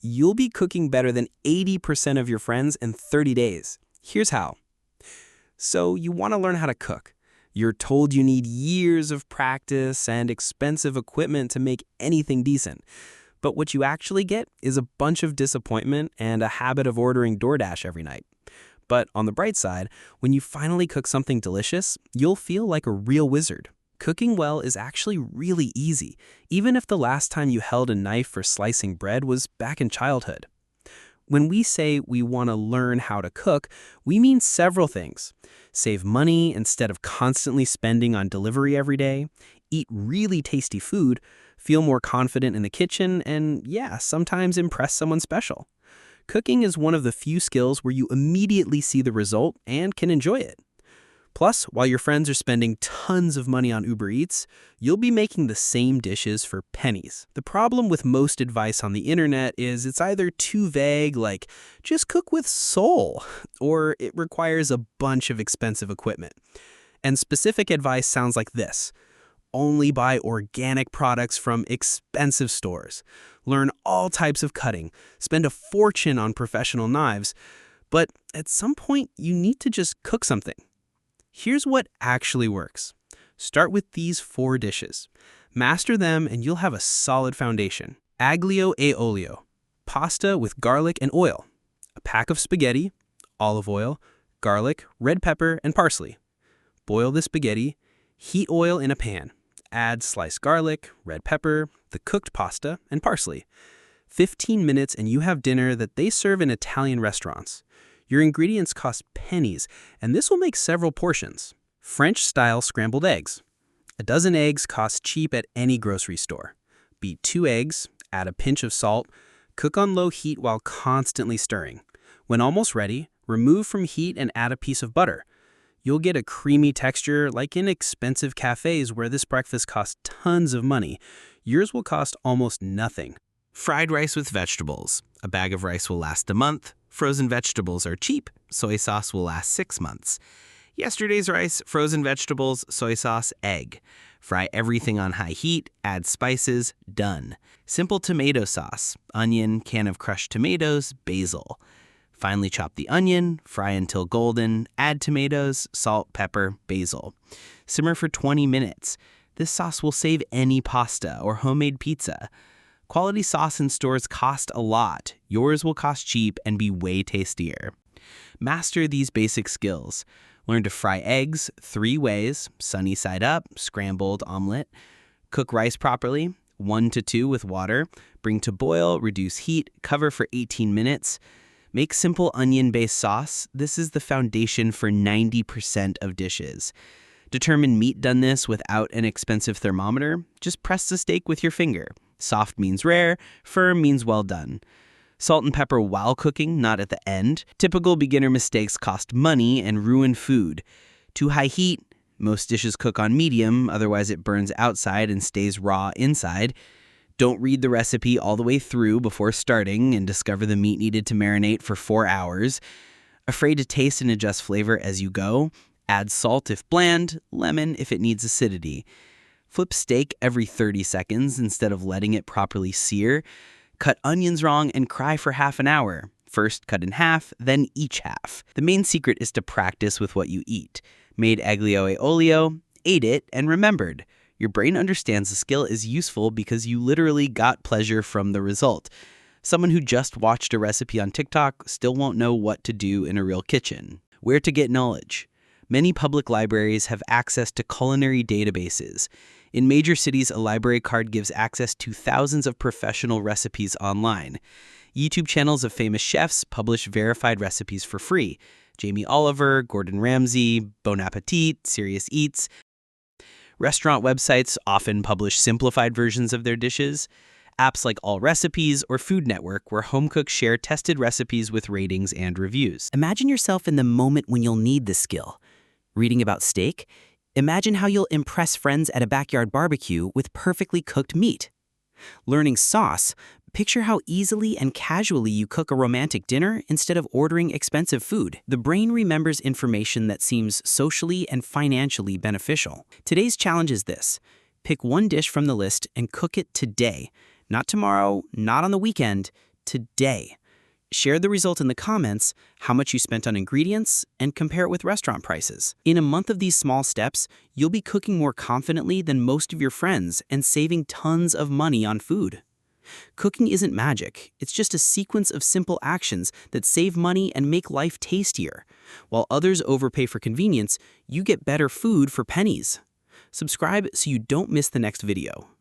you'll be cooking better than 80% of your friends in 30 days. Here's how. So you want to learn how to cook. You're told you need years of practice and expensive equipment to make anything decent. But what you actually get is a bunch of disappointment and a habit of ordering DoorDash every night. But on the bright side, when you finally cook something delicious, you'll feel like a real wizard. Cooking well is actually really easy, even if the last time you held a knife for slicing bread was back in childhood. When we say we want to learn how to cook, we mean several things. Save money instead of constantly spending on delivery every day, eat really tasty food, feel more confident in the kitchen, and sometimes impress someone special. Cooking is one of the few skills where you immediately see the result and can enjoy it. Plus, while your friends are spending tons of money on Uber Eats, you'll be making the same dishes for pennies. The problem with most advice on the internet is it's either too vague, like, just cook with soul, or it requires a bunch of expensive equipment. And specific advice sounds like this. Only buy organic products from expensive stores. Learn all types of cutting. Spend a fortune on professional knives. But at some point, you need to just cook something. Here's what actually works. Start with these 4 dishes. Master them and you'll have a solid foundation. Aglio e olio, pasta with garlic and oil. A pack of spaghetti, olive oil, garlic, red pepper, and parsley. Boil the spaghetti, heat oil in a pan. Add sliced garlic, red pepper, the cooked pasta, and parsley. 15 minutes and you have dinner that they serve in Italian restaurants. Your ingredients cost pennies, and this will make several portions. French-style scrambled eggs. A dozen eggs cost cheap at any grocery store. Beat 2 eggs, add a pinch of salt, cook on low heat while constantly stirring. When almost ready, remove from heat and add a piece of butter. You'll get a creamy texture like in expensive cafes where this breakfast costs tons of money. Yours will cost almost nothing. Fried rice with vegetables. A bag of rice will last a month. Frozen vegetables are cheap. Soy sauce will last 6 months. Yesterday's rice, frozen vegetables, soy sauce, egg. Fry everything on high heat, add spices, done. Simple tomato sauce, onion, can of crushed tomatoes, basil. Finely chop the onion, fry until golden, add tomatoes, salt, pepper, basil. Simmer for 20 minutes. This sauce will save any pasta or homemade pizza. Quality sauce in stores cost a lot. Yours will cost cheap and be way tastier. Master these basic skills. Learn to fry eggs 3 ways, sunny side up, scrambled, omelet. Cook rice properly, 1 to 2 with water. Bring to boil, reduce heat, cover for 18 minutes. Make simple onion-based sauce. This is the foundation for 90% of dishes. Determine meat doneness without an expensive thermometer. Just press the steak with your finger. Soft means rare, firm means well done. Salt and pepper while cooking, not at the end. Typical beginner mistakes cost money and ruin food. Too high heat, most dishes cook on medium, otherwise it burns outside and stays raw inside. Don't read the recipe all the way through before starting and discover the meat needed to marinate for 4 hours. Afraid to taste and adjust flavor as you go. Add salt if bland, lemon if it needs acidity. Flip steak every 30 seconds instead of letting it properly sear. Cut onions wrong and cry for half an hour. First cut in half, then each half. The main secret is to practice with what you eat. Made aglio e olio, ate it, and remembered. Your brain understands the skill is useful because you literally got pleasure from the result. Someone who just watched a recipe on TikTok still won't know what to do in a real kitchen. Where to get knowledge? Many public libraries have access to culinary databases. In major cities, a library card gives access to thousands of professional recipes online. YouTube channels of famous chefs publish verified recipes for free. Jamie Oliver, Gordon Ramsay, Bon Appetit, Serious Eats. Restaurant websites often publish simplified versions of their dishes. Apps like All Recipes or Food Network, where home cooks share tested recipes with ratings and reviews. Imagine yourself in the moment when you'll need this skill. Reading about steak? Imagine how you'll impress friends at a backyard barbecue with perfectly cooked meat. Learning sauce? Picture how easily and casually you cook a romantic dinner instead of ordering expensive food. The brain remembers information that seems socially and financially beneficial. Today's challenge is this. Pick one dish from the list and cook it today. Not tomorrow, not on the weekend. today. Share the result in the comments, how much you spent on ingredients, and compare it with restaurant prices. In a month of these small steps, you'll be cooking more confidently than most of your friends and saving tons of money on food. Cooking isn't magic, it's just a sequence of simple actions that save money and make life tastier. While others overpay for convenience, you get better food for pennies. Subscribe so you don't miss the next video.